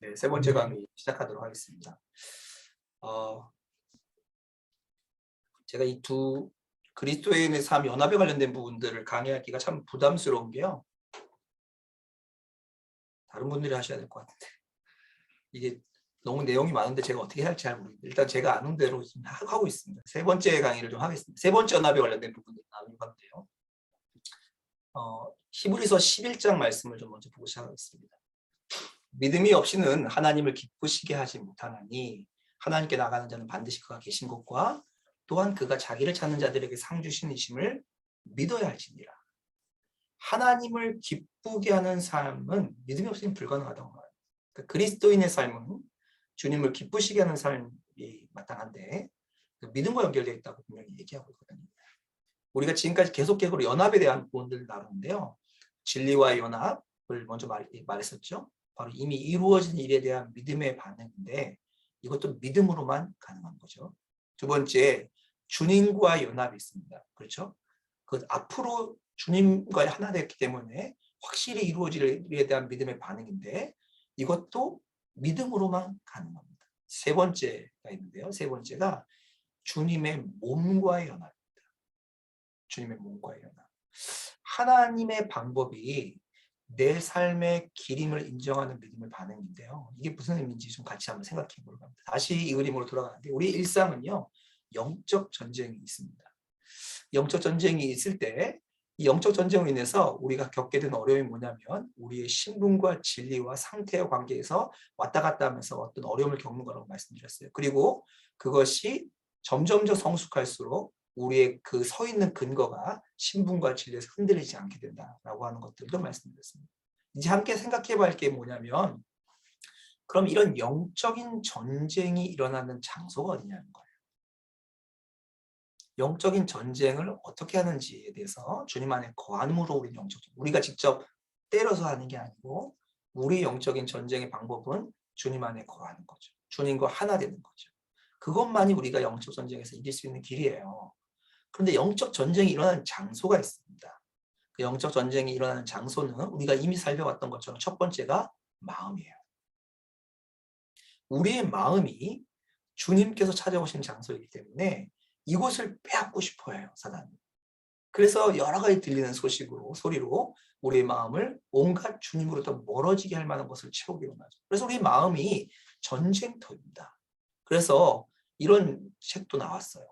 네, 세 번째 강의 시작하도록 하겠습니다. 제가 이 두 그리스도인의 삶 연합에 관련된 부분들을 강의하기가 참 부담스러운 게요. 다른 분들이 하셔야 될 것 같은데 이게 너무 내용이 많은데 제가 어떻게 해야 할지 잘 모르겠는데 일단 제가 아는 대로 하고 있습니다. 세 번째 강의를 좀 하겠습니다. 세 번째 연합에 관련된 부분을 나누는 건데요. 히브리서 11장 말씀을 좀 먼저 보고 시작하겠습니다. 믿음이 없이는 하나님을 기쁘시게 하지 못하나니 하나님께 나가는 자는 반드시 그가 계신 것과 또한 그가 자기를 찾는 자들에게 상 주시니심을 믿어야 할지니라. 하나님을 기쁘게 하는 삶은 믿음이 없으면 불가능하다고 말해요. 그러니까 그리스도인의 삶은 주님을 기쁘시게 하는 삶이 마땅한데 믿음과 연결되어 있다고 분명히 얘기하고 있거든요. 우리가 지금까지 계속적으로 연합에 대한 부분들을 나누는데요. 진리와의 연합을 먼저 말했었죠. 바로 이미 이루어진 일에 대한 믿음의 반응인데 이것도 믿음으로만 가능한 거죠. 두 번째, 주님과의 연합이 있습니다. 그렇죠? 그 앞으로 주님과 하나 됐기 때문에 확실히 이루어질 일에 대한 믿음의 반응인데 이것도 믿음으로만 가능합니다. 세 번째가 있는데요. 세 번째가 주님의 몸과의 연합입니다. 주님의 몸과의 연합. 하나님의 방법이 내 삶의 길임을 인정하는 믿음의 반응인데요. 이게 무슨 의미인지 좀 같이 한번 생각해 보려고 합니다. 다시 이 그림으로 돌아가는데 우리 일상은요. 영적 전쟁이 있습니다. 영적 전쟁이 있을 때 이 영적 전쟁으로 인해서 우리가 겪게 된 어려움이 뭐냐면 우리의 신분과 진리와 상태와 관계에서 왔다 갔다 하면서 어떤 어려움을 겪는 거라고 말씀드렸어요. 그리고 그것이 점점 더 성숙할수록 우리의 그 서 있는 근거가 신분과 진리에서 흔들리지 않게 된다라고 하는 것들도 말씀드렸습니다. 이제 함께 생각해 볼 게 뭐냐면 그럼 이런 영적인 전쟁이 일어나는 장소가 어디냐는 거예요. 영적인 전쟁을 어떻게 하는지에 대해서 주님 안에 거함으로 우리 우리가 직접 때려서 하는 게 아니고 우리 영적인 전쟁의 방법은 주님 안에 거하는 거죠. 주님과 하나 되는 거죠. 그것만이 우리가 영적 전쟁에서 이길 수 있는 길이에요. 그런데 영적 전쟁이 일어나는 장소가 있습니다. 그 영적 전쟁이 일어나는 장소는 우리가 이미 살펴봤던 것처럼 첫 번째가 마음이에요. 우리의 마음이 주님께서 찾아오신 장소이기 때문에 이곳을 빼앗고 싶어 해요, 사단은. 그래서 여러 가지 들리는 소리로 우리의 마음을 온갖 주님으로부터 멀어지게 할 만한 것을 채우기로 하죠. 그래서 우리 마음이 전쟁터입니다. 그래서 이런 책도 나왔어요.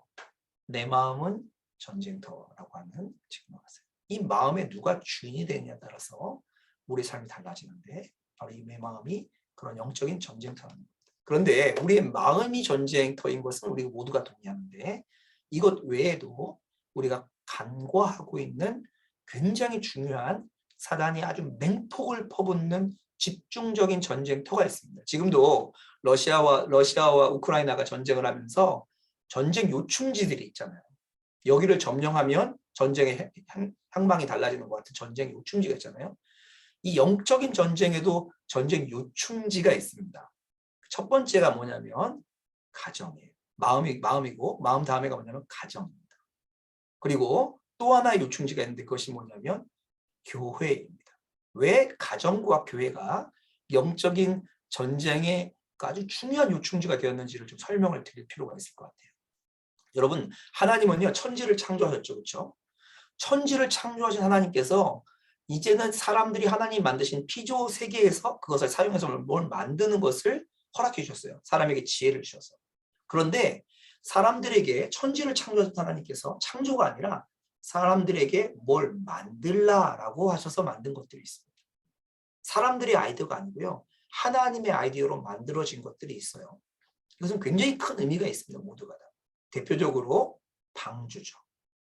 내 마음은 전쟁터라고 하는 책이 나왔어요. 이 마음에 누가 주인이 되느냐에 따라서 우리 삶이 달라지는데 바로 이 내 마음이 그런 영적인 전쟁터라는 겁니다. 그런데 우리의 마음이 전쟁터인 것은 우리 모두가 동의하는데 이것 외에도 우리가 간과하고 있는 굉장히 중요한 사단이 아주 맹폭을 퍼붓는 집중적인 전쟁터가 있습니다. 지금도 러시아와 우크라이나가 전쟁을 하면서 전쟁 요충지들이 있잖아요. 여기를 점령하면 전쟁의 향방이 달라지는 것 같은 전쟁 요충지가 있잖아요. 이 영적인 전쟁에도 전쟁 요충지가 있습니다. 첫 번째가 뭐냐면 가정이에요. 마음이고 마음 다음에가 뭐냐면 가정입니다. 그리고 또 하나의 요충지가 있는데 그것이 뭐냐면 교회입니다. 왜 가정과 교회가 영적인 전쟁의 아주 중요한 요충지가 되었는지를 좀 설명을 드릴 필요가 있을 것 같아요. 여러분, 하나님은요 천지를 창조하셨죠, 그렇죠? 천지를 창조하신 하나님께서 이제는 사람들이 하나님 만드신 피조 세계에서 그것을 사용해서 뭘 만드는 것을 허락해 주셨어요. 사람에게 지혜를 주셔서. 그런데 사람들에게 천지를 창조하신 하나님께서 창조가 아니라 사람들에게 뭘 만들라라고 하셔서 만든 것들이 있습니다. 사람들의 아이디어가 아니고요. 하나님의 아이디어로 만들어진 것들이 있어요. 이것은 굉장히 큰 의미가 있습니다. 모두가 다. 대표적으로 방주죠.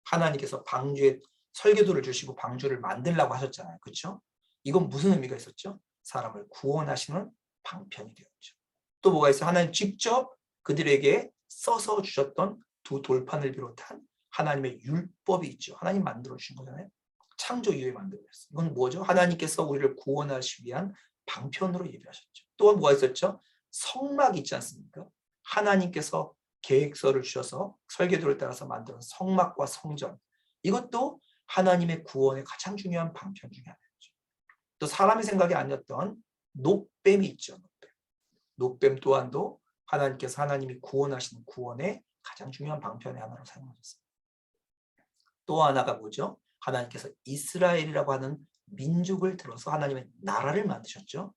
하나님께서 방주에 설계도를 주시고 방주를 만들라고 하셨잖아요. 그렇죠? 이건 무슨 의미가 있었죠? 사람을 구원하시는 방편이 되었죠. 또 뭐가 있어요? 하나님 직접 그들에게 써서 주셨던 두 돌판을 비롯한 하나님의 율법이 있죠. 하나님 만들어 주신 거잖아요. 창조 이후에 만들어졌어요. 이건 뭐죠? 하나님께서 우리를 구원하시기 위한 방편으로 예비하셨죠. 또 뭐가 있었죠? 성막이 있지 않습니까? 하나님께서 계획서를 주셔서 설계도를 따라서 만든 성막과 성전. 이것도 하나님의 구원의 가장 중요한 방편 중에 하나였죠. 또 사람의 생각이 아니었던 놋뱀이 있죠. 놋뱀. 노뱀 또한도 하나님께서 하나님이 구원하시는 구원의 가장 중요한 방편의 하나로 사용하셨어요. 또 하나가 뭐죠? 하나님께서 이스라엘이라고 하는 민족을 들어서 하나님의 나라를 만드셨죠.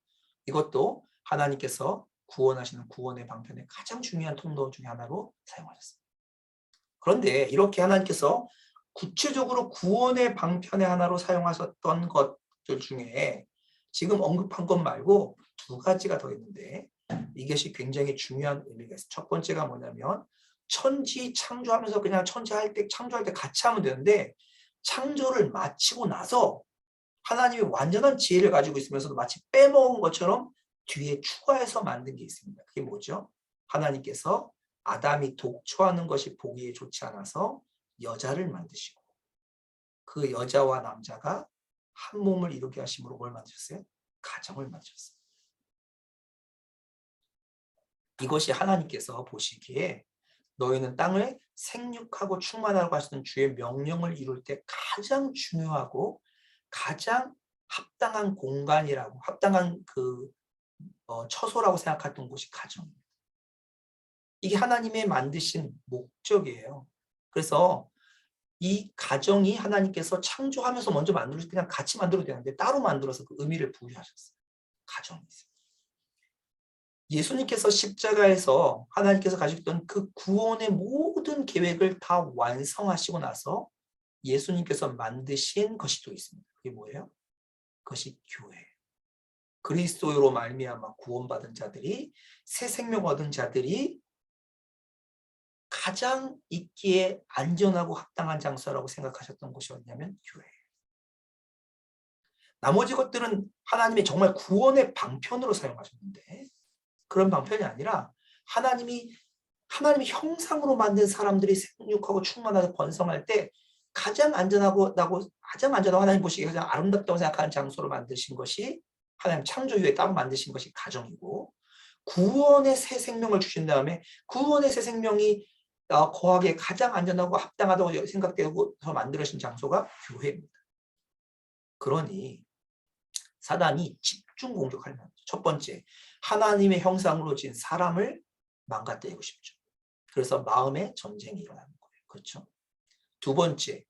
이것도 하나님께서 구원하시는 구원의 방편의 가장 중요한 통로 중에 하나로 사용하셨습니다. 그런데 이렇게 하나님께서 구체적으로 구원의 방편의 하나로 사용하셨던 것들 중에 지금 언급한 것 말고 두 가지가 더 있는데 이것이 굉장히 중요한 의미가 있어요. 첫 번째가 뭐냐면 천지 창조하면서 그냥 창조할 때 같이 하면 되는데 창조를 마치고 나서 하나님이 완전한 지혜를 가지고 있으면서도 마치 빼먹은 것처럼 뒤에 추가해서 만든 게 있습니다. 그게 뭐죠? 하나님께서 아담이 독초하는 것이 보기에 좋지 않아서 여자를 만드시고 그 여자와 남자가 한 몸을 이루게 하심으로 뭘 만드셨어요? 가정을 만드셨어요. 이것이 하나님께서 보시기에 너희는 땅을 생육하고 충만하라고 하시는 주의 명령을 이룰 때 가장 중요하고 가장 합당한 공간이라고 합당한 처소라고 생각했던 곳이 가정입니다. 이게 하나님의 만드신 목적이에요. 그래서 이 가정이 하나님께서 창조하면서 먼저 만들어서 그냥 같이 만들어도 되는데 따로 만들어서 그 의미를 부여하셨어요. 가정이 있어요. 예수님께서 십자가에서 하나님께서 가지셨던 그 구원의 모든 계획을 다 완성하시고 나서 예수님께서 만드신 것이 또 있습니다. 그게 뭐예요? 그것이 교회예요. 그리스도로 말미암아 구원받은 자들이 새 생명 얻은 자들이 가장 있기에 안전하고 합당한 장소라고 생각하셨던 곳이 어디냐면 교회예요. 나머지 것들은 하나님의 정말 구원의 방편으로 사용하셨는데 그런 방편이 아니라 하나님이 형상으로 만든 사람들이 생육하고 충만하고 번성할 때 가장 안전하고 하나님 보시기에 가장 아름답다고 생각하는 장소로 만드신 것이 하나님 창조 이후에 따로 만드신 것이 가정이고 구원의 새 생명을 주신 다음에 구원의 새 생명이 거하기에 가장 안전하고 합당하다고 생각되고서 만들어진 장소가 교회입니다. 그러니 사단이 집중 공격하려는 첫 번째, 하나님의 형상으로 지은 사람을 망가뜨리고 싶죠. 그래서 마음의 전쟁이 일어나는 거예요. 그렇죠? 두 번째,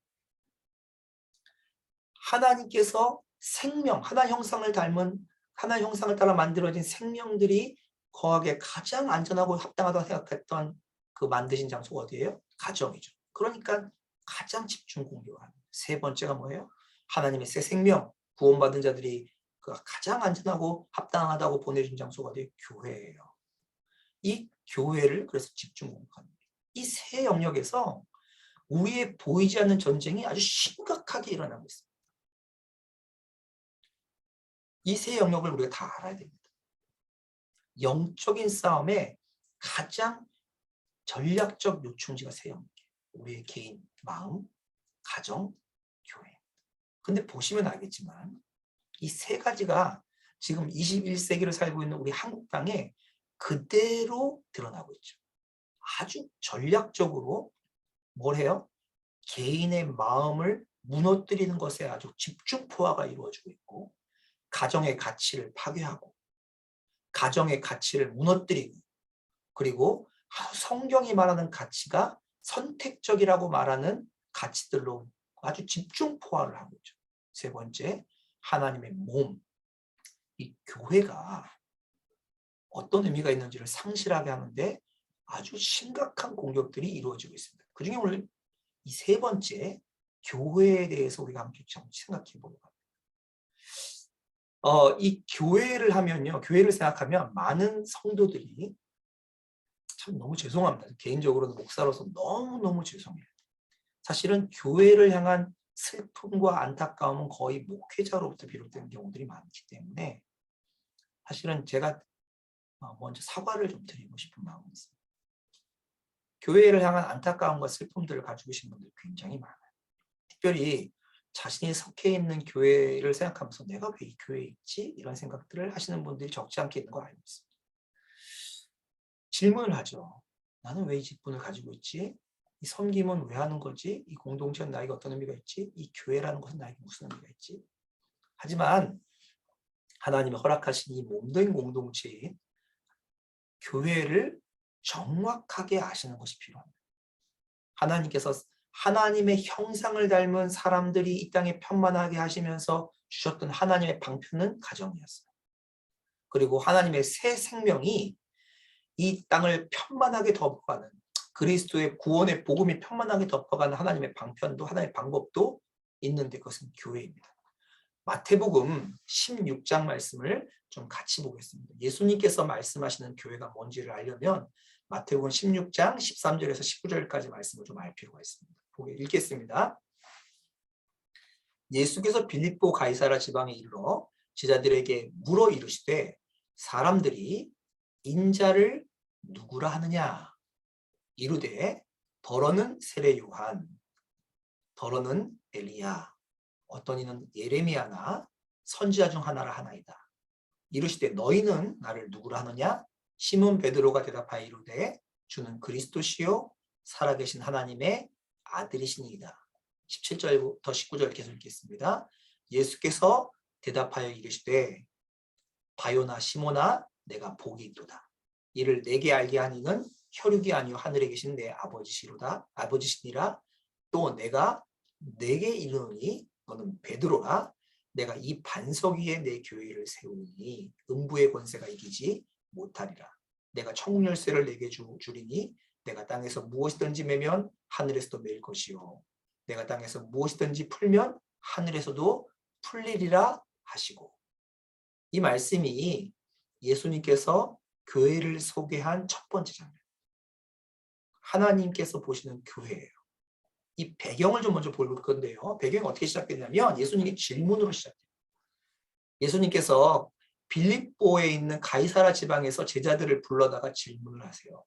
하나님께서 생명, 하나님 형상을 따라 만들어진 생명들이 거하기에 가장 안전하고 합당하다고 생각했던 그 만드신 장소가 어디예요? 가정이죠. 그러니까 가장 집중 공격을 합니다. 세 번째가 뭐예요? 하나님의 새 생명, 구원받은 자들이 가장 안전하고 합당하다고 보내준 장소가 어디예요? 교회예요. 이 교회를 그래서 집중 공격합니다. 이 세 영역에서 우리의 보이지 않는 전쟁이 아주 심각하게 일어나고 있습니다. 이 세 영역을 우리가 다 알아야 됩니다. 영적인 싸움의 가장 전략적 요충지가 세 영역이에요. 우리의 개인, 마음, 가정, 교회. 근데 보시면 알겠지만 이 세 가지가 지금 21세기를 살고 있는 우리 한국 땅에 그대로 드러나고 있죠. 아주 전략적으로 뭘 해요? 개인의 마음을 무너뜨리는 것에 아주 집중 포화가 이루어지고 있고 가정의 가치를 파괴하고 가정의 가치를 무너뜨리고 그리고 성경이 말하는 가치가 선택적이라고 말하는 가치들로 아주 집중 포화를 하고 있죠. 세 번째, 하나님의 몸, 이 교회가 어떤 의미가 있는지를 상실하게 하는데 아주 심각한 공격들이 이루어지고 있습니다. 그중에 오늘 이 세 번째, 교회에 대해서 우리가 함께 생각해 보려고 합니다. 이 교회를 하면요, 교회를 생각하면 많은 성도들이 참 너무 죄송합니다. 개인적으로는 목사로서 너무너무 죄송해요. 사실은 교회를 향한 슬픔과 안타까움은 거의 목회자로부터 비롯되는 경우들이 많기 때문에 사실은 제가 먼저 사과를 좀 드리고 싶은 마음이 있습니다. 교회를 향한 안타까움과 슬픔들을 가지고 계신 분들이 굉장히 많아요. 특별히 자신이 속해 있는 교회를 생각하면서 내가 왜 이 교회에 있지? 이런 생각들을 하시는 분들이 적지 않게 있는 걸 알고 있습니다. 질문을 하죠. 나는 왜 이 직분을 가지고 있지? 이 섬김은 왜 하는 거지? 이 공동체는 나에게 어떤 의미가 있지? 이 교회라는 것은 나에게 무슨 의미가 있지? 하지만 하나님이 허락하신 이 몸된 공동체인 교회를 정확하게 아시는 것이 필요합니다. 하나님께서 하나님의 형상을 닮은 사람들이 이 땅에 편만하게 하시면서 주셨던 하나님의 방편은 가정이었어요. 그리고 하나님의 새 생명이 이 땅을 편만하게 덮어가는, 그리스도의 구원의 복음이 편만하게 덮어가는 하나님의 방편도, 하나님의 방법도 있는데 그것은 교회입니다. 마태복음 16장 말씀을 좀 같이 보겠습니다. 예수님께서 말씀하시는 교회가 뭔지를 알려면 마태복음 16장 13절에서 19절까지 말씀을 좀 알 필요가 있습니다. 읽겠습니다. 예수께서 빌립보 가이사라 지방에 이르러 제자들에게 물어 이르시되 사람들이 인자를 누구라 하느냐? 이르되 더러는 세례 요한, 더러는 엘리야, 어떤 이는 예레미야나 선지자 중 하나라 하나이다. 이르시되 너희는 나를 누구라 하느냐? 시몬 베드로가 대답하여 이르되 주는 그리스도시요 살아계신 하나님의 아들이시니이다. 17절부터 19절 계속 읽겠습니다. 예수께서 대답하여 이르시되 바요나 시몬아 내가 복이 있도다. 이를 내게 알게 하니는 혈육이 아니요 하늘에 계신 내 아버지시니라. 또 내가 내게 이르노니 너는 베드로라. 내가 이 반석 위에 내 교회를 세우니 음부의 권세가 이기지 못하리라. 내가 천국 열쇠를 내게 주리니 내가 땅에서 무엇이든지 매면 하늘에서도 매일 것이요 내가 땅에서 무엇이든지 풀면 하늘에서도 풀리리라 하시고. 이 말씀이 예수님께서 교회를 소개한 첫 번째 장면, 하나님께서 보시는 교회예요. 이 배경을 좀 먼저 볼 건데요. 배경이 어떻게 시작됐냐면 예수님이 질문으로 시작돼요. 예수님께서 빌립보에 있는 가이사라 지방에서 제자들을 불러다가 질문을 하세요.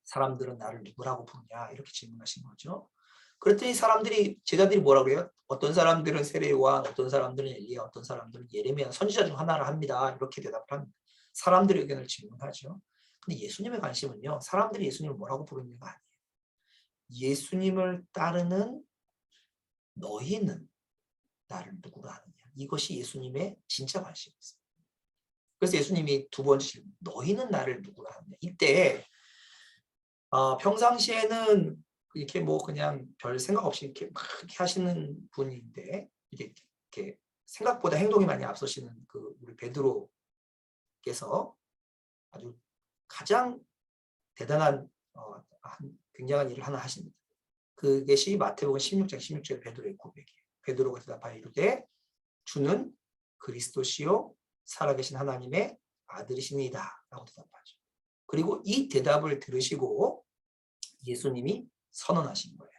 사람들은 나를 누구라고 부르냐? 이렇게 질문하신 거죠. 그랬더니 제자들이 뭐라고 해요? 어떤 사람들은 세례 요한, 어떤 사람들은 엘리야, 어떤 사람들은 예레미야, 선지자 중 하나라 합니다. 이렇게 대답을 합니다. 사람들의 의견을 질문하죠. 근데 예수님의 관심은요, 사람들이 예수님을 뭐라고 부르느냐가 아니에요. 예수님을 따르는 너희는 나를 누구라 하느냐. 이것이 예수님의 진짜 관심이었어요. 그래서 예수님이 두 번째 질문, 너희는 나를 누구라 하느냐. 이때 평상시에는 이렇게 뭐 그냥 별 생각 없이 이렇게 하시는 분인데 이렇게 생각보다 행동이 많이 앞서시는 그 우리 베드로께서 아주 가장 대단한 굉장한 일을 하나 하십니다. 그것이 마태복음 16장 16절 베드로의 고백이에요. 베드로가 대답하여 이르되 주는 그리스도시요 살아계신 하나님의 아들이시니이다 라고 대답하죠. 그리고 이 대답을 들으시고 예수님이 선언하신 거예요.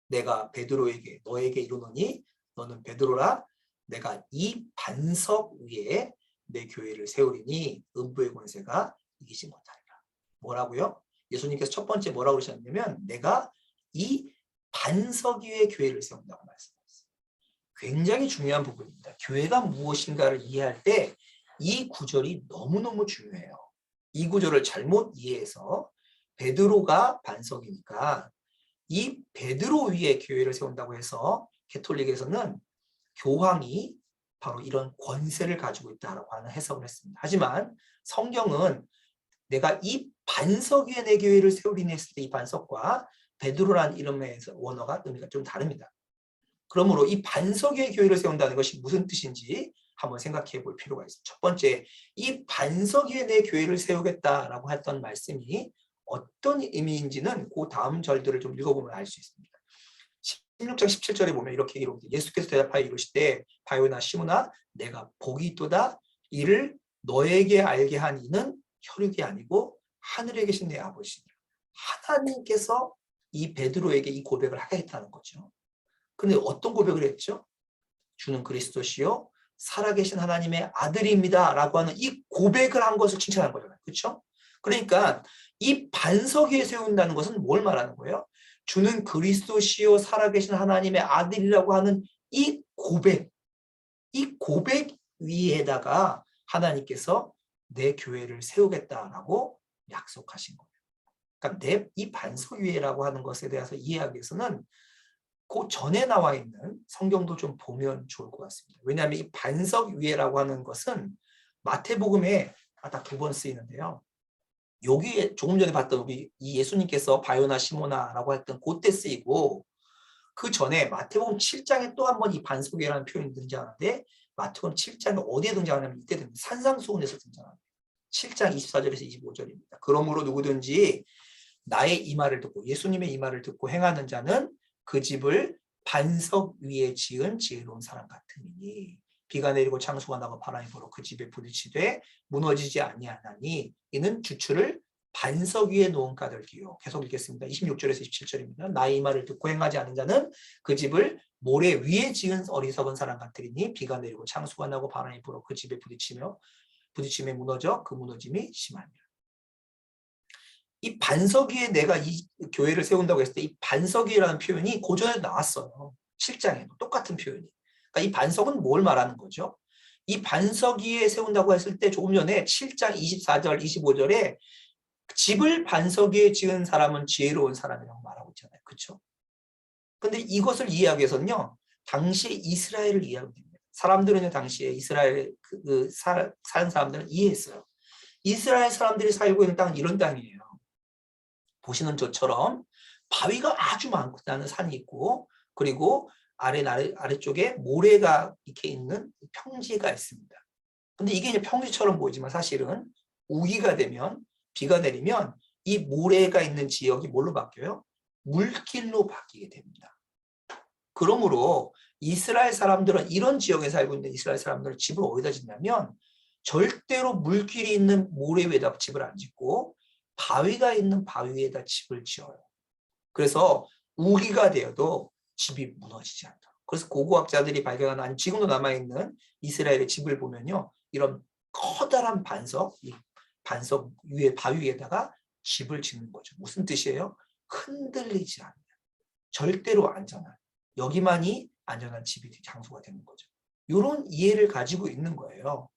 내가 베드로에게 너에게 이르노니 너는 베드로라. 내가 이 반석 위에 내 교회를 세우리니 음부의 권세가 이기지 못하리라. 뭐라고요? 예수님께서 첫 번째 뭐라고 그러셨냐면 내가 이 반석 위에 교회를 세운다고 말씀하셨어요. 굉장히 중요한 부분입니다. 교회가 무엇인가를 이해할 때 이 구절이 너무너무 중요해요. 이 구절을 잘못 이해해서 베드로가 반석이니까 이 베드로 위에 교회를 세운다고 해서 가톨릭에서는 교황이 바로 이런 권세를 가지고 있다라고 하는 해석을 했습니다. 하지만 성경은 내가 이 반석 위에 내 교회를 세우리니 했을 때 이 반석과 베드로라는 이름의 원어가 의미가 좀 다릅니다. 그러므로 이 반석 위에 교회를 세운다는 것이 무슨 뜻인지 한번 생각해 볼 필요가 있습니다. 첫 번째, 이 반석 위에 내 교회를 세우겠다라고 했던 말씀이 어떤 의미인지는 그 다음 절들을 좀 읽어보면 알 수 있습니다. 16장 17절에 보면 이렇게 기록돼 예수께서 대답하여 이르시되 바요나 시몬아 내가 복이 있도다. 이를 너에게 알게 한 이는 혈육이 아니고 하늘에 계신 내 아버지니라. 하나님께서 이 베드로에게 이 고백을 하게 했다는 거죠. 그런데 어떤 고백을 했죠? 주는 그리스도시요 살아계신 하나님의 아들입니다 라고 하는 이 고백을 한 것을 칭찬한 거잖아요. 그렇죠? 그러니까 이 반석 위에 세운다는 것은 뭘 말하는 거예요? 주는 그리스도시요 살아계신 하나님의 아들이라고 하는 이 고백 위에다가 하나님께서 내 교회를 세우겠다라고 약속하신 거예요. 그러니까 이 반석 위에라고 하는 것에 대해서 이해하기 위해서는 그 전에 나와 있는 성경도 좀 보면 좋을 것 같습니다. 왜냐하면 이 반석 위에라고 하는 것은 마태복음에 딱 두 번 쓰이는데요. 여기에 조금 전에 봤던 우리 이 예수님께서 바요나 시모나라고 했던 그때 쓰이고, 그 전에 마태복음 7장에 또 한 번 이 반석이라는 표현이 등장하는데, 마태복음 7장에 어디에 등장하냐면 이때 등장, 산상수훈에서 등장합니다. 7장 24절에서 25절입니다. 그러므로 누구든지 나의 이 말을 듣고, 예수님의 이 말을 듣고 행하는 자는 그 집을 반석 위에 지은 지혜로운 사람 같으니 비가 내리고 창수가 나고 바람이 불어 그 집에 부딪히되 무너지지 아니하나니 이는 주추를 반석 위에 놓은 까닭이요. 계속 읽겠습니다. 26절에서 27절입니다. 나의 이 말을 듣고 행하지 않은 자는 그 집을 모래 위에 지은 어리석은 사람 같으니 비가 내리고 창수가 나고 바람이 불어 그 집에 부딪힘에 무너져 그 무너짐이 심하니라. 이 반석 위에 내가 이 교회를 세운다고 했을 때 이 반석 위라는 표현이 고전에도 나왔어요. 7장에도 똑같은 표현이. 그러니까 이 반석은 뭘 말하는 거죠? 이 반석 위에 세운다고 했을 때 조금 전에 7장 24절, 25절에 집을 반석 위에 지은 사람은 지혜로운 사람이라고 말하고 있잖아요. 그렇죠? 근데 이것을 이해하기 위해서는요. 당시에 이스라엘을 이해하게 됩니다. 사람들은요. 당시에 이스라엘 사는 사람들은 이해했어요. 이스라엘 사람들이 살고 있는 땅은 이런 땅이에요. 보시는 저처럼 바위가 아주 많다는 산이 있고, 그리고 아래쪽에 모래가 이렇게 있는 평지가 있습니다. 근데 이게 이제 평지처럼 보이지만 사실은 우기가 되면, 비가 내리면 이 모래가 있는 지역이 뭘로 바뀌어요? 물길로 바뀌게 됩니다. 그러므로 이스라엘 사람들은, 이런 지역에 살고 있는 이스라엘 사람들은 집을 어디다 짓냐면 절대로 물길이 있는 모래 위에다 집을 안 짓고 바위가 있는 바위 위에다 집을 지어요. 그래서 우기가 되어도 집이 무너지지 않도록. 그래서 고고학자들이 발견한, 아니 지금도 남아있는 이스라엘의 집을 보면요. 이런 커다란 반석, 이 반석 위에, 바위 위에다가 집을 짓는 거죠. 무슨 뜻이에요? 흔들리지 않는, 절대로 안전한, 여기만이 안전한 집이, 장소가 되는 거죠. 이런 이해를 가지고 있는 거예요.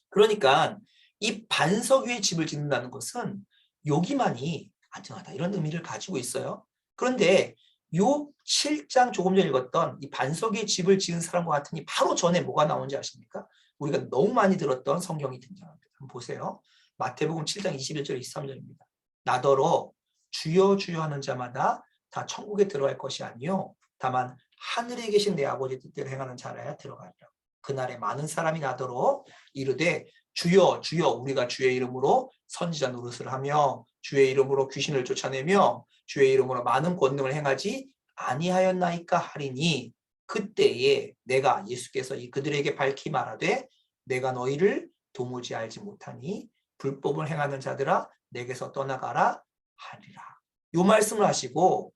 그러니까 이 반석 위에 집을 짓는다는 것은 여기만이 안전하다, 이런 의미를 가지고 있어요. 그런데 요 7장 조금 전에 읽었던 이 반석 위에 집을 지은 사람과 같으니 바로 전에 뭐가 나오는지 아십니까? 우리가 너무 많이 들었던 성경이 등장합니다. 한번 보세요. 마태복음 7장 21절 23절입니다. 나더러 주여 주여 하는 자마다 다 천국에 들어갈 것이 아니요 다만 하늘에 계신 내 아버지 뜻대로 행하는 자라야 들어가리라. 그날에 많은 사람이 나더러 이르되 주여 주여 우리가 주의 이름으로 선지자 노릇을 하며 주의 이름으로 귀신을 쫓아내며 주의 이름으로 많은 권능을 행하지 아니하였나이까 하리니 그때에 내가, 예수께서 그들에게 밝히 말하되 내가 너희를 도무지 알지 못하니 불법을 행하는 자들아 내게서 떠나가라 하리라. 요 말씀을 하시고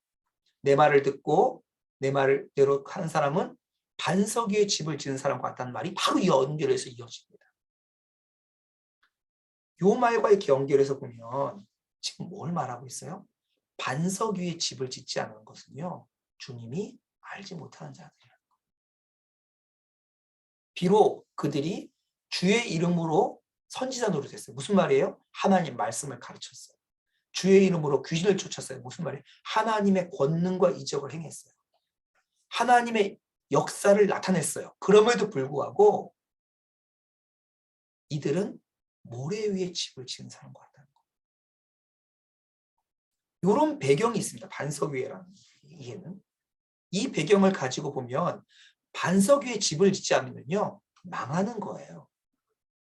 내 말을 듣고 내 말대로 하는 사람은 반석 위에 집을 지은 사람 같다는 말이 바로 연결해서 이어집니다. 요 말과 이렇게 연결해서 보면 지금 뭘 말하고 있어요? 반석 위에 집을 짓지 않은 것은요, 주님이 알지 못하는 자들이라는 거예요. 비록 그들이 주의 이름으로 선지자 노릇했어요. 무슨 말이에요? 하나님 말씀을 가르쳤어요. 주의 이름으로 귀신을 쫓았어요. 무슨 말이에요? 하나님의 권능과 이적을 행했어요. 하나님의 역사를 나타냈어요. 그럼에도 불구하고 이들은 모래 위에 집을 지은 사람과 같다는 거예요. 이런 배경이 있습니다. 반석 위에라는 이해는. 이 배경을 가지고 보면 반석 위에 집을 짓지 않으면요, 망하는 거예요.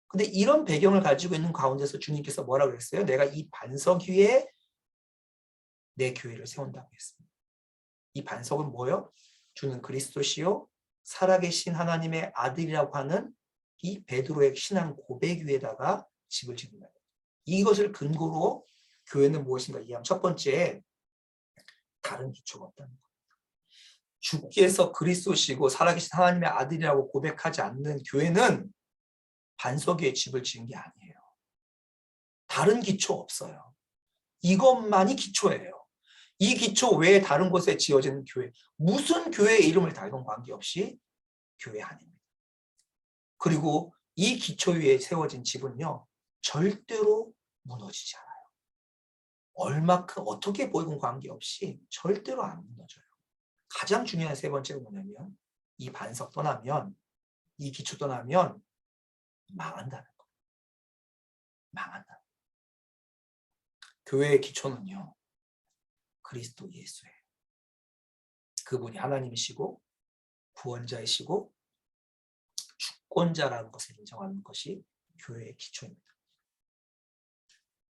근데 이런 배경을 가지고 있는 가운데서 주님께서 뭐라고 했어요? 내가 이 반석 위에 내 교회를 세운다고 했습니다. 이 반석은 뭐예요? 주는 그리스도시요 살아계신 하나님의 아들이라고 하는 이 베드로의 신앙 고백 위에다가 집을 짓는다. 이것을 근거로 교회는 무엇인가 이해하면, 첫 번째, 다른 기초가 없다는 거예요. 주께서 그리스도시고 살아계신 하나님의 아들이라고 고백하지 않는 교회는 반석 위에 집을 지은 게 아니에요. 다른 기초 없어요. 이것만이 기초예요. 이 기초 외에 다른 곳에 지어진 교회, 무슨 교회의 이름을 달건 관계없이 교회 아닙니다. 그리고 이 기초 위에 세워진 집은요, 절대로 무너지지 않아요. 얼마큼 어떻게 보이건 관계없이 절대로 안 무너져요. 가장 중요한 세 번째가 뭐냐면 이 반석 떠나면, 이 기초 떠나면 망한다는 거예요. 망한다. 교회의 기초는요, 그리스도 예수예요. 그분이 하나님이시고 구원자이시고 주권자라는 것을 인정하는 것이 교회의 기초입니다.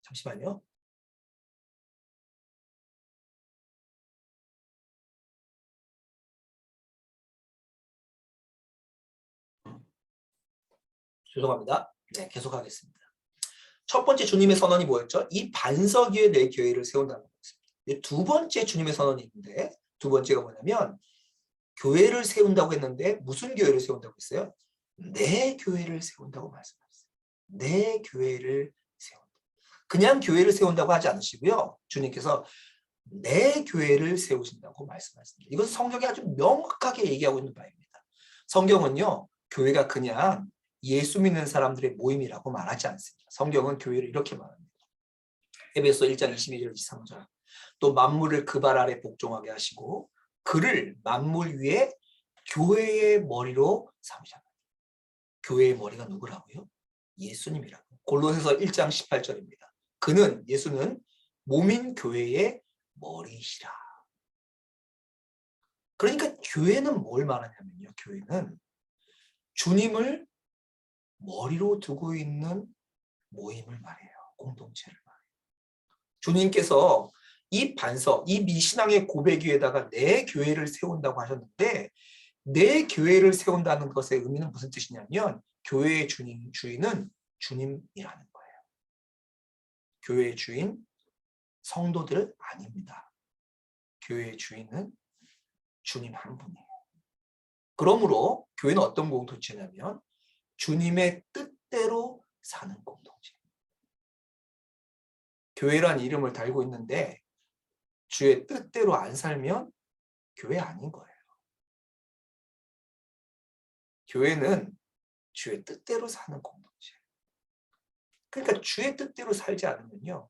잠시만요. 죄송합니다. 네, 계속하겠습니다. 첫 번째 주님의 선언이 뭐였죠? 이 반석 위에 내 교회를 세운다는 것입니다. 두 번째 주님의 선언이 있는데, 두 번째가 뭐냐면 교회를 세운다고 했는데 무슨 교회를 세운다고 했어요? 내 교회를 세운다고 말씀하셨어요. 내 교회를 세운다. 그냥 교회를 세운다고 하지 않으시고요. 주님께서 내 교회를 세우신다고 말씀하십니다. 이것은 성경이 아주 명확하게 얘기하고 있는 바입니다. 성경은요, 교회가 그냥 예수 믿는 사람들의 모임이라고 말하지 않습니다. 성경은 교회를 이렇게 말합니다. 에베소 1장 22절 23절. 또 만물을 그 발 아래 복종하게 하시고 그를 만물 위에 교회의 머리로 삼으셨다. 교회의 머리가 누구라고요? 예수님이라고. 골로새서 1장 18절입니다. 그는, 예수는 몸인 교회의 머리시라. 그러니까 교회는 뭘 말하냐면요. 교회는 주님을 머리로 두고 있는 모임을 말해요. 공동체를 말해요. 주님께서 이 반석, 이 미신앙의 고백 위에다가 내 교회를 세운다고 하셨는데, 내 교회를 세운다는 것의 의미는 무슨 뜻이냐면 교회의 주인은 주님이라는 거예요. 교회의 주인, 성도들 아닙니다. 교회의 주인은 주님 한 분이에요. 그러므로 교회는 어떤 공동체냐면 주님의 뜻대로 사는 공동체. 교회란 이름을 달고 있는데 주의 뜻대로 안 살면 교회 아닌 거예요. 교회는 주의 뜻대로 사는 공동체. 그러니까 주의 뜻대로 살지 않으면요,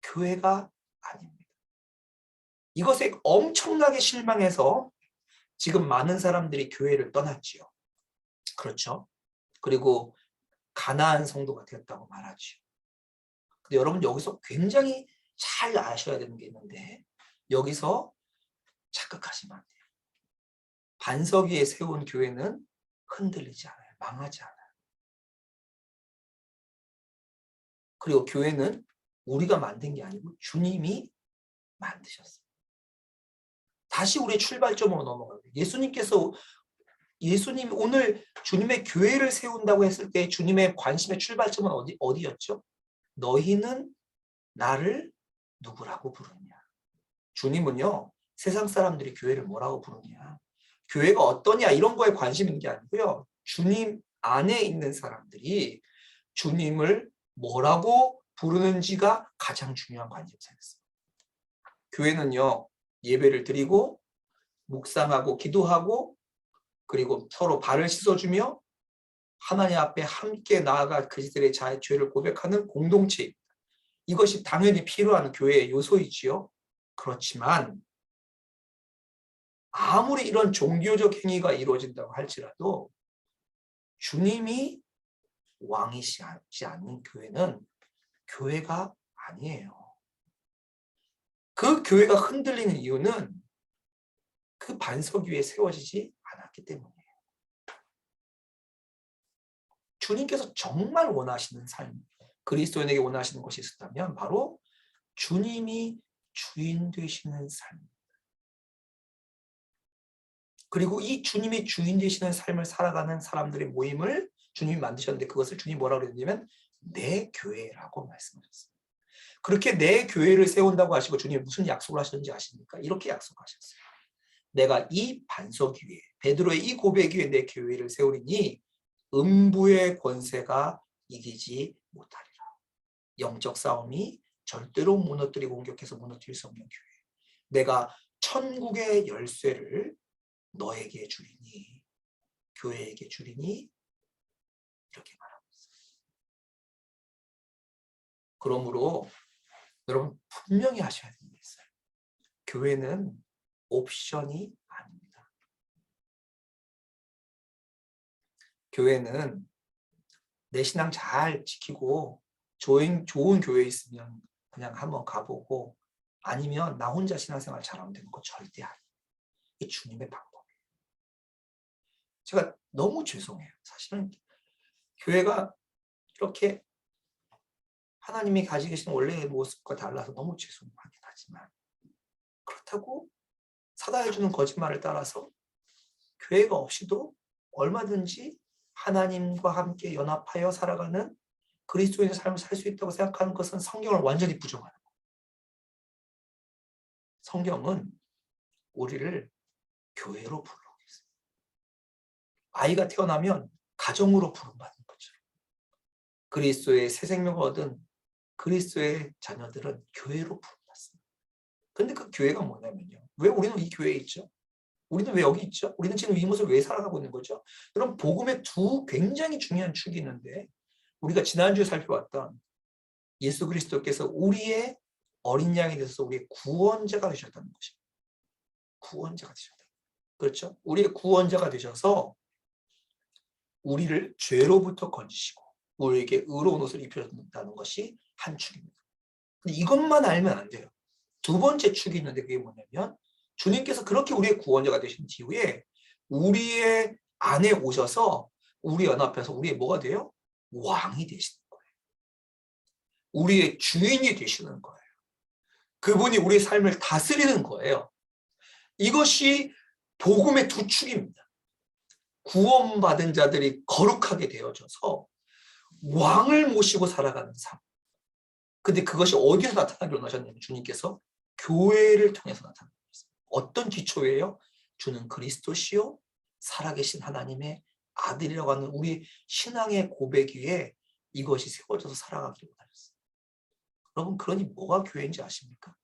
교회가 아닙니다. 이것에 엄청나게 실망해서 지금 많은 사람들이 교회를 떠났지요. 그렇죠? 그리고 가나안 성도가 되었다고 말하죠. 근데 여러분 여기서 굉장히 잘 아셔야 되는 게 있는데, 여기서 착각하시면 안 돼요. 반석 위에 세운 교회는 흔들리지 않아요. 망하지 않아요. 그리고 교회는 우리가 만든 게 아니고 주님이 만드셨어요. 다시 우리의 출발점으로 넘어가요. 예수님이 오늘 주님의 교회를 세운다고 했을 때 주님의 관심의 출발점은 어디였죠? 너희는 나를 누구라고 부르냐? 주님은요, 세상 사람들이 교회를 뭐라고 부르냐? 교회가 어떠냐? 이런 거에 관심 있는 게 아니고요. 주님 안에 있는 사람들이 주님을 뭐라고 부르는지가 가장 중요한 관심사였어요. 교회는요, 예배를 드리고 묵상하고 기도하고 그리고 서로 발을 씻어주며 하나님 앞에 함께 나아가 그들의 죄를 고백하는 공동체입니다. 이것이 당연히 필요한 교회의 요소이지요. 그렇지만 아무리 이런 종교적 행위가 이루어진다고 할지라도 주님이 왕이시지 않는 교회는 교회가 아니에요. 그 교회가 흔들리는 이유는 그 반석 위에 세워지지 않았기 때문이에요. 주님께서 정말 원하시는 삶, 그리스도인에게 원하시는 것이 있었다면 바로 주님이 주인 되시는 삶입니다. 그리고 이 주님이 주인 되시는 삶을 살아가는 사람들의 모임을 주님이 만드셨는데 그것을 주님이 뭐라고 그랬냐면 내 교회라고 말씀하셨어요. 그렇게 내 교회를 세운다고 하시고 주님이 무슨 약속을 하셨는지 아십니까? 이렇게 약속하셨어요. 내가 이 반석 위에, 베드로의 이 고백 위에 내 교회를 세우리니 음부의 권세가 이기지 못하리라. 영적 싸움이 절대로 무너뜨리고 공격해서 무너뜨릴 수 없는 교회. 내가 천국의 열쇠를 너에게 주리니, 교회에게 주리니, 이렇게 말하고 있어요. 그러므로 여러분 분명히 하셔야 되는 게 있어요. 교회는 옵션이 아닙니다. 교회는 내 신앙 잘 지키고 좋은 교회 있으면 그냥 한번 가보고 아니면 나 혼자 신앙생활 잘하면 되는 거 절대 아니에요. 이게 주님의 방법이에요. 제가 너무 죄송해요. 사실은 교회가 이렇게 하나님이 가지고 계신 원래의 모습과 달라서 너무 죄송하긴 하지만 그렇다고 사단이 주는 거짓말을 따라서 교회가 없이도 얼마든지 하나님과 함께 연합하여 살아가는 그리스도인의 삶을 살 수 있다고 생각하는 것은 성경을 완전히 부정하는 거예요. 성경은 우리를 교회로 부르고 있어요. 아이가 태어나면 가정으로 부름받는 것처럼 그리스도의 새 생명을 얻은 그리스도의 자녀들은 교회로 부름받습니다. 근데 그 교회가 뭐냐면요. 왜 우리는 이 교회에 있죠? 우리는 왜 여기 있죠? 우리는 지금 이 모습을 왜 살아가고 있는 거죠? 그럼 복음의 두 굉장히 중요한 축이 있는데 우리가 지난주에 살펴봤던 예수 그리스도께서 우리의 어린 양이 되셔서 우리의 구원자가 되셨다는 것입니다. 구원자가 되셨다. 그렇죠? 우리의 구원자가 되셔서 우리를 죄로부터 건지시고 우리에게 의로운 옷을 입혀준다는 것이 한 축입니다. 근데 이것만 알면 안 돼요. 두 번째 축이 있는데 그게 뭐냐면 주님께서 그렇게 우리의 구원자가 되신 뒤에 우리의 안에 오셔서 우리 연합해서 우리의 뭐가 돼요? 왕이 되시는 거예요. 우리의 주인이 되시는 거예요. 그분이 우리의 삶을 다스리는 거예요. 이것이 복음의 두 축입니다. 구원받은 자들이 거룩하게 되어져서 왕을 모시고 살아가는 삶. 근데 그것이 어디서 나타나기로 하셨냐면 주님께서 교회를 통해서 나타납니다. 어떤 기초예요? 주는 그리스도시요 살아계신 하나님의 아들이라고 하는 우리 신앙의 고백 위에 이것이 세워져서 살아가기를 원하셨어요. 여러분 그러니 뭐가 교회인지 아십니까?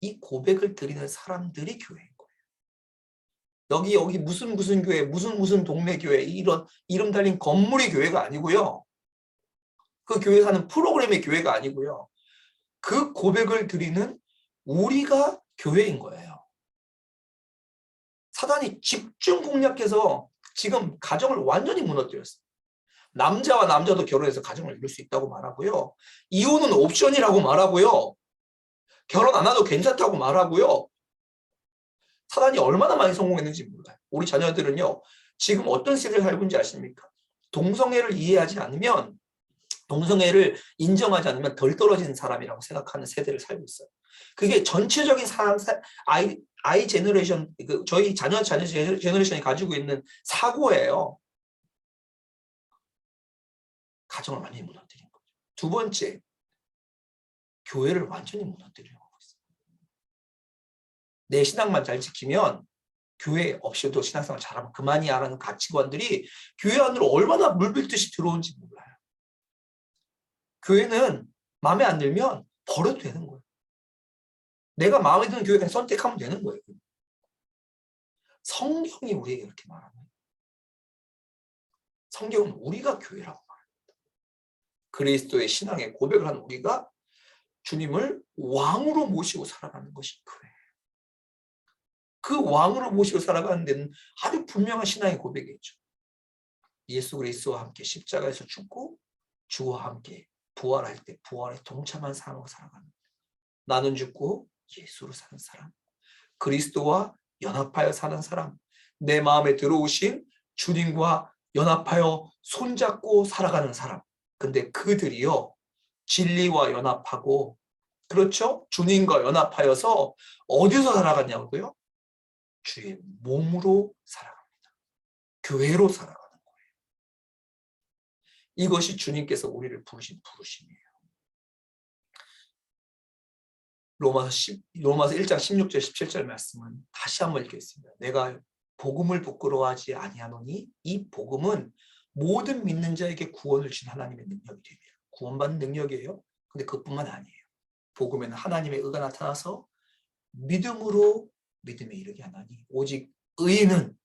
이 고백을 드리는 사람들이 교회인 거예요. 여기 무슨 교회, 무슨 동네 교회 이런 이름 달린 건물의 교회가 아니고요. 그 교회 사는 프로그램의 교회가 아니고요. 그 고백을 드리는 우리가 교회인 거예요. 사단이 집중 공략해서 지금 가정을 완전히 무너뜨렸어요. 남자와 남자도 결혼해서 가정을 이룰 수 있다고 말하고요. 이혼은 옵션이라고 말하고요. 결혼 안 해도 괜찮다고 말하고요. 사단이 얼마나 많이 성공했는지 몰라요. 우리 자녀들은요. 지금 어떤 시대를 살고 있는지 아십니까? 동성애를 이해하지 않으면 동성애를 인정하지 않으면 덜 떨어진 사람이라고 생각하는 세대를 살고 있어요. 그게 전체적인 아이 제너레이션, 저희 자녀 제너레이션이 가지고 있는 사고예요. 가정을 완전히 무너뜨린 거죠. 두 번째, 교회를 완전히 무너뜨리려고 하고 있어요. 내 신앙만 잘 지키면 교회 없이도 신앙생활 잘하면 그만이야 라는 가치관들이 교회 안으로 얼마나 물밀듯이 들어온지 몰라요. 교회는 마음에 안 들면 버려도 되는 거예요. 내가 마음에 드는 교회 그냥 선택하면 되는 거예요. 성경이 우리에게 그렇게 말합니다. 성경은 우리가 교회라고 말합니다. 그리스도의 신앙의 고백을 한 우리가 주님을 왕으로 모시고 살아가는 것이 교회예요. 그 왕으로 모시고 살아가는 데는 아주 분명한 신앙의 고백이 있죠. 예수 그리스도와 함께 십자가에서 죽고 주와 함께 부활할 때 부활에 동참한 삶으로 살아가는 나는 죽고 예수로 사는 사람, 그리스도와 연합하여 사는 사람, 내 마음에 들어오신 주님과 연합하여 손잡고 살아가는 사람. 근데 그들이요 진리와 연합하고 그렇죠? 주님과 연합하여서 어디서 살아가냐고요? 주의 몸으로 살아갑니다. 교회로 살아가는 거예요. 이것이 주님께서 우리를 부르신 부르심이에요. 로마서 1장 16절 17절 말씀은 다시 한번 읽겠습니다. 내가 복음을 부끄러워하지 아니하노니 이 복음은 모든 믿는 자에게 구원을 준 하나님의 능력이 되며 구원받는 능력이에요. 근데 그뿐만 아니에요. 복음에는 하나님의 의가 나타나서 믿음으로 믿음에 이르게 하나니 오직 의인은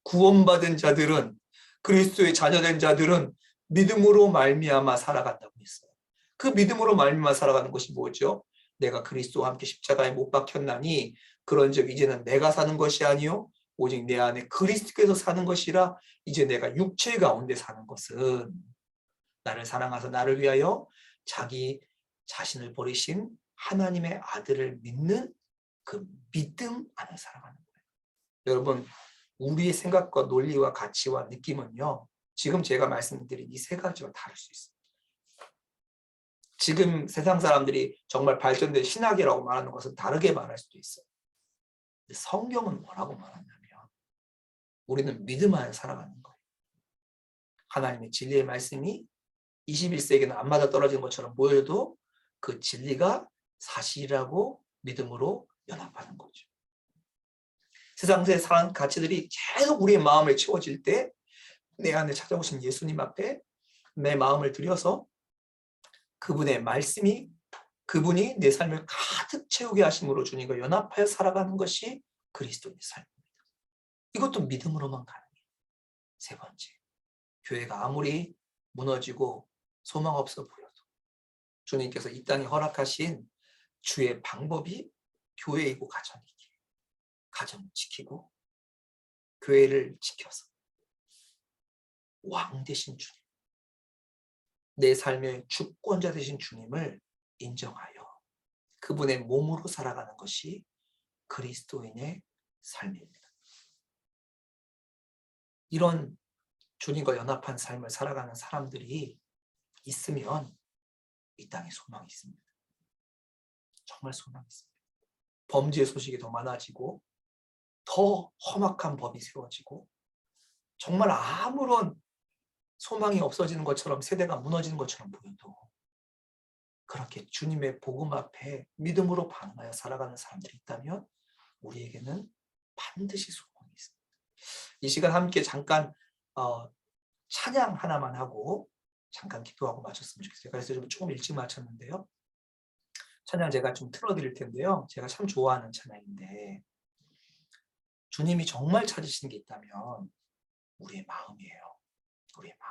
구원받은 자들은 그리스도의 자녀된 자들은 믿음으로 말미암아 살아간다고 했어요. 그 믿음으로 말미암아 살아가는 것이 뭐죠? 내가 그리스도와 함께 십자가에 못 박혔나니 그런즉 이제는 내가 사는 것이 아니요 오직 내 안에 그리스도께서 사는 것이라. 이제 내가 육체 가운데 사는 것은 나를 사랑하사 나를 위하여 자기 자신을 버리신 하나님의 아들을 믿는 그 믿음 안에 살아가는 거예요. 여러분, 우리의 생각과 논리와 가치와 느낌은요, 지금 제가 말씀드린 이 세 가지와 다를 수 있어요. 지금 세상 사람들이 정말 발전된 신학이라고 말하는 것은 다르게 말할 수도 있어요. 성경은 뭐라고 말하냐면 우리는 믿음 안에 살아가는 거예요. 하나님의 진리의 말씀이 21세기는 안 맞아 떨어진 것처럼 보여도 그 진리가 사실이라고 믿음으로 연합하는 거죠. 세상의 사랑 가치들이 계속 우리의 마음을 채워질 때 내 안에 찾아오신 예수님 앞에 내 마음을 들여서 그분의 말씀이 그분이 내 삶을 가득 채우게 하심으로 주님과 연합하여 살아가는 것이 그리스도의 삶입니다. 이것도 믿음으로만 가능해요. 세 번째, 교회가 아무리 무너지고 소망 없어 보여도 주님께서 이 땅에 허락하신 주의 방법이 교회이고 가정이기에 가정을 지키고 교회를 지켜서 왕 되신 주님, 내 삶의 주권자 되신 주님을 인정하여 그분의 몸으로 살아가는 것이 그리스도인의 삶입니다. 이런 주님과 연합한 삶을 살아가는 사람들이 있으면 이 땅에 소망이 있습니다. 정말 소망이 있습니다. 범죄 소식이 더 많아지고 더 험악한 법이 세워지고 정말 아무런 소망이 없어지는 것처럼 세대가 무너지는 것처럼 보여도 그렇게 주님의 복음 앞에 믿음으로 반응하여 살아가는 사람들이 있다면 우리에게는 반드시 소망이 있습니다. 이 시간 함께 잠깐 찬양 하나만 하고 잠깐 기도하고 마쳤으면 좋겠어요. 그래서 좀 조금 일찍 마쳤는데요. 찬양 제가 좀 틀어드릴 텐데요. 제가 참 좋아하는 찬양인데 주님이 정말 찾으시는 게 있다면 우리의 마음이에요. 우리의 마음.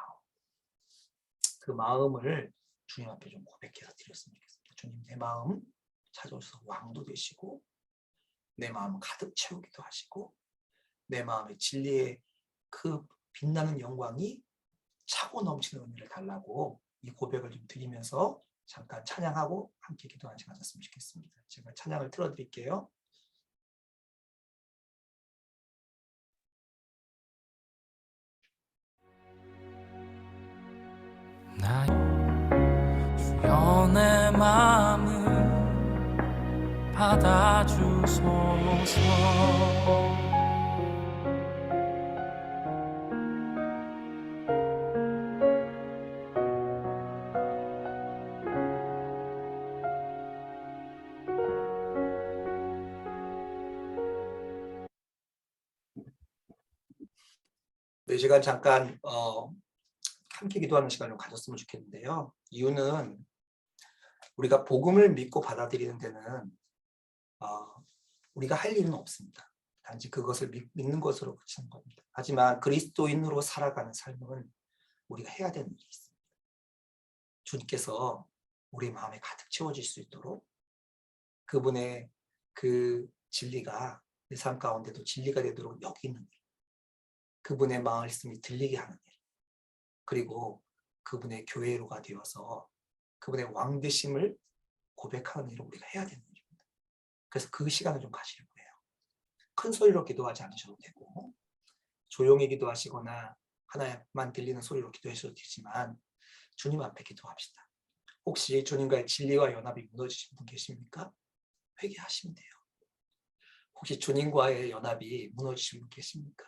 그 마음을 주님 앞에 좀 고백해서 드렸으면 좋겠습니다. 주님, 내 마음 찾아오셔서 왕도 되시고 내 마음 가득 채우기도 하시고 내 마음의 진리의 그 빛나는 영광이 차고 넘치는 은혜를 달라고 이 고백을 좀 드리면서 잠깐 찬양하고 함께 기도하는 시간 가졌으면 좋겠습니다. 제가 찬양을 틀어드릴게요. 주여 내 마음을 받아주소서. 이 시간 잠깐 함께 기도하는 시간을 가졌으면 좋겠는데요. 이유는 우리가 복음을 믿고 받아들이는 데는 우리가 할 일은 없습니다. 단지 그것을 믿는 것으로 그치는 겁니다. 하지만 그리스도인으로 살아가는 삶은 우리가 해야 되는 일이 있습니다. 주님께서 우리 마음에 가득 채워질 수 있도록 그분의 그 진리가 내 삶 가운데도 진리가 되도록 여기는 일, 그분의 말씀이 들리게 하는 일, 그리고 그분의 교회로가 되어서 그분의 왕되심을 고백하는 일을 우리가 해야 되는 일입니다. 그래서 그 시간을 좀 가시려고 해요. 큰 소리로 기도하지 않으셔도 되고 조용히 기도하시거나 하나만 들리는 소리로 기도하셔도 되지만 주님 앞에 기도합시다. 혹시 주님과의 진리와 연합이 무너지신 분 계십니까? 회개하시면 돼요. 혹시 주님과의 연합이 무너지신 분 계십니까?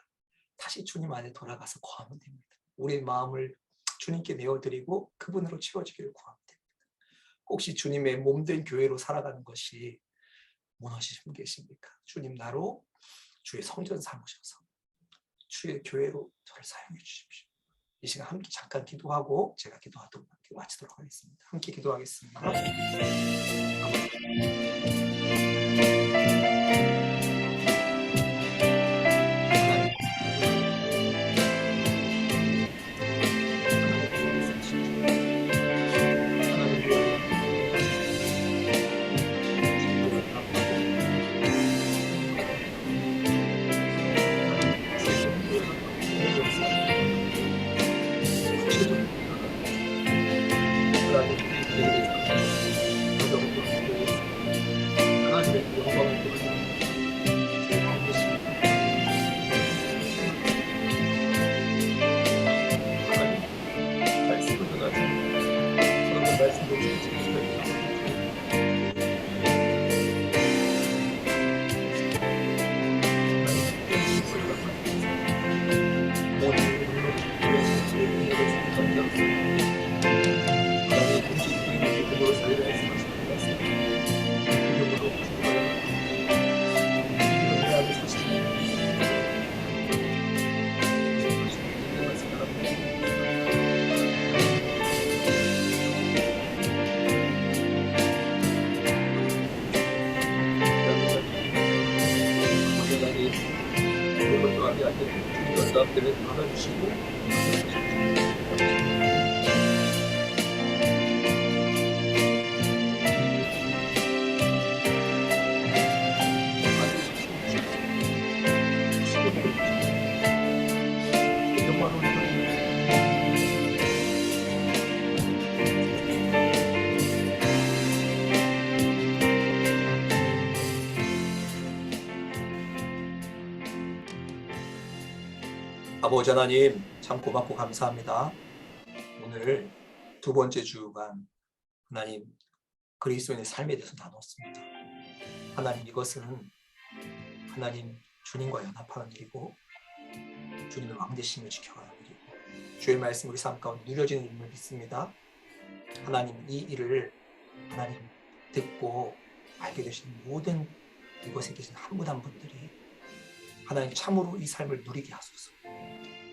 다시 주님 안에 돌아가서 구하면 됩니다. 우리의 마음을 주님께 내어드리고 그분으로 채워지기를 구하면 됩니다. 혹시 주님의 몸된 교회로 살아가는 것이 무너지신 분 계십니까? 주님 나로 주의 성전 삼으셔서 주의 교회로 저를 사용해 주십시오. 이 시간 함께 잠깐 기도하고 제가 기도하도록 마치도록 하겠습니다. 함께 기도하겠습니다. 마음이 안 되는 주님의 마음들을 막아주시고 아버지 하나님 참 고맙고 감사합니다. 오늘 두 번째 주간 하나님 그리스도인의 삶에 대해서 나눴습니다. 하나님 이것은 하나님 주님과 연합하는 일이고 주님의 왕되심을 지켜가는 일이고 주의 말씀 우리 삶 가운데 누려지는 일을 믿습니다. 하나님 이 일을 하나님 듣고 알게 되신 모든 이곳에 계신 한 분 한 분들이 하나님 참으로 이 삶을 누리게 하소서.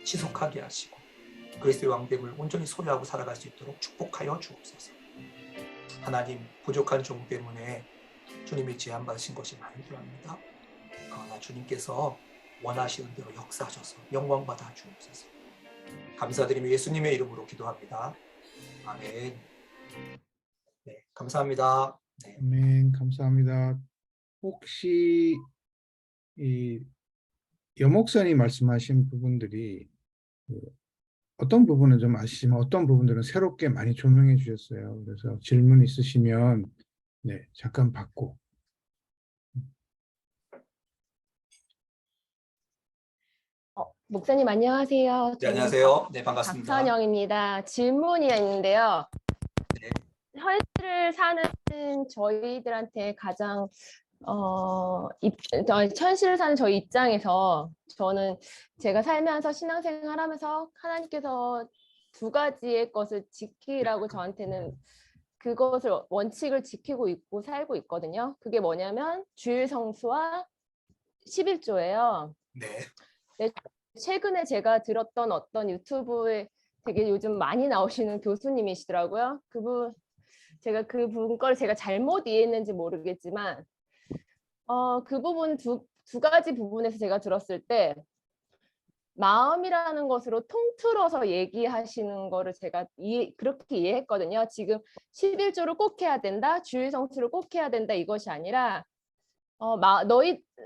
지속하게 하시고 그리스도의 왕됨을 온전히 소유하고 살아갈 수 있도록 축복하여 주옵소서. 하나님 부족한 종 때문에 주님이 제한받으신 것이 많이 필요합니다. 그러나 주님께서 원하시는 대로 역사하셔서 영광 받아 주옵소서. 감사드리며 예수님의 이름으로 기도합니다. 아멘. 네, 감사합니다. 네. 아멘. 감사합니다. 혹시 이 여목사님 말씀하신 부분들이 어떤 부분은 좀 아시지만 어떤 부분들은 새롭게 많이 조명해 주셨어요. 그래서 질문 있으시면 네, 잠깐 받고. 목사님 안녕하세요. 네, 안녕하세요. 네, 반갑습니다. 박선영입니다. 질문이 있는데요. 네. 현실을 사는 저희들한테 가장 현실을 사는 저희 입장에서 저는 제가 살면서 신앙생활하면서 하나님께서 두 가지의 것을 지키라고 저한테는 그것을 원칙을 지키고 있고 살고 있거든요. 그게 뭐냐면 주일 성수와 11조예요. 네. 네, 최근에 제가 들었던 어떤 유튜브에 되게 요즘 많이 나오시는 교수님이시더라고요. 제가 그분 걸 제가 잘못 이해했는지 모르겠지만 그 부분 두 가지 부분에서 제가 들었을 때 마음이라는 것으로 통틀어서 얘기하시는 거를 제가 그렇게 이해했거든요. 지금 11조를 꼭 해야 된다, 주일 성수를 꼭 해야 된다 이것이 아니라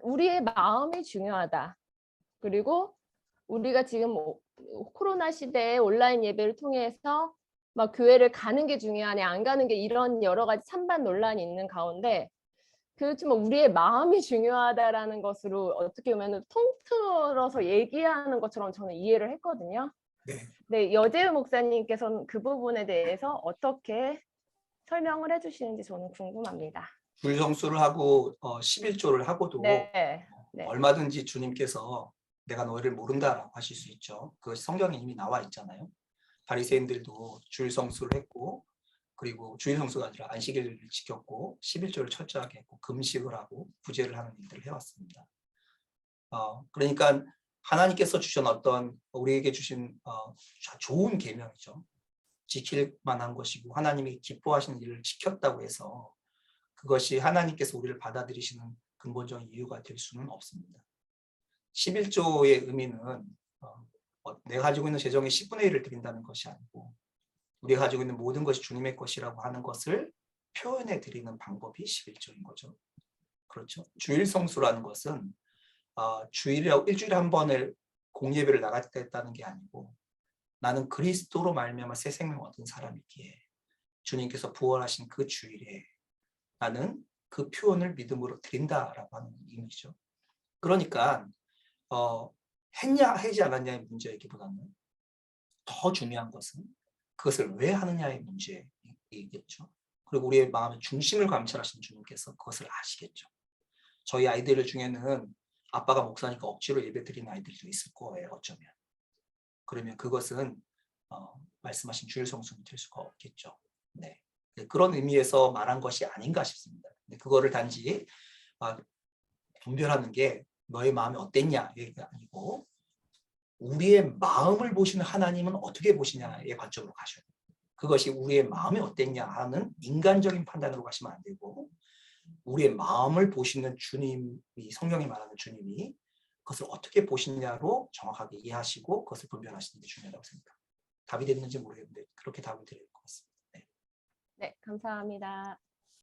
우리의 마음이 중요하다. 그리고 우리가 지금 코로나 시대에 온라인 예배를 통해서 막 교회를 가는 게 중요하냐 안 가는 게 이런 여러 가지 찬반 논란이 있는 가운데 그렇지만 우리의 마음이 중요하다라는 것으로 어떻게 보면 통틀어서 얘기하는 것처럼 저는 이해를 했거든요. 네. 네, 여재우 목사님께서는 그 부분에 대해서 어떻게 설명을 해주시는지 저는 궁금합니다. 주일 성수를 하고 11조를 하고도 네. 얼마든지 주님께서 내가 너희를 모른다라고 하실 수 있죠. 그것이 성경에 이미 나와 있잖아요. 바리새인들도 주일 성수를 했고 그리고 주일 성수가 아니라 안식일을 지켰고 11조를 철저하게 했고 금식을 하고 구제를 하는 일들을 해왔습니다. 그러니까 하나님께서 주신 어떤 우리에게 주신 좋은 계명이죠. 지킬 만한 것이고 하나님이 기뻐하시는 일을 지켰다고 해서 그것이 하나님께서 우리를 받아들이시는 근본적인 이유가 될 수는 없습니다. 11조의 의미는 내가 가지고 있는 재정의 10분의 1을 드린다는 것이 아니고 우리가 가지고 있는 모든 것이 주님의 것이라고 하는 것을 표현해 드리는 방법이 11조인 거죠. 그렇죠. 주일 성수라는 것은 일주일에 한 번을 공예배를 나가겠다는 게 아니고 나는 그리스도로 말미암아 새 생명을 얻은 사람이기에 주님께서 부활하신 그 주일에 나는 그 표현을 믿음으로 드린다라고 하는 의미죠. 그러니까 했냐 하지 않았냐의 문제이기보다는 더 중요한 것은 그것을 왜 하느냐의 문제이겠죠. 그리고 우리의 마음의 중심을 감찰하시는 주님께서 그것을 아시겠죠. 저희 아이들 중에는 아빠가 목사니까 억지로 예배 드리는 아이들도 있을 거예요. 어쩌면. 그러면 그것은 말씀하신 주일 성수는 될 수가 없겠죠. 네. 그런 의미에서 말한 것이 아닌가 싶습니다. 그거를 단지 분별하는 게 너의 마음이 어땠냐 얘기가 아니고 우리의 마음을 보시는 하나님은 어떻게 보시냐의 관점으로 가셔야 돼요. 그것이 우리의 마음이 어땠냐 하는 인간적인 판단으로 가시면 안 되고 우리의 마음을 보시는 주님이 성경이 말하는 주님이 그것을 어떻게 보시냐로 정확하게 이해하시고 그것을 분별하시는 게 중요하다고 생각합니다. 답이 됐는지 모르겠는데 그렇게 답을 드릴 것 같습니다. 네. 네, 감사합니다.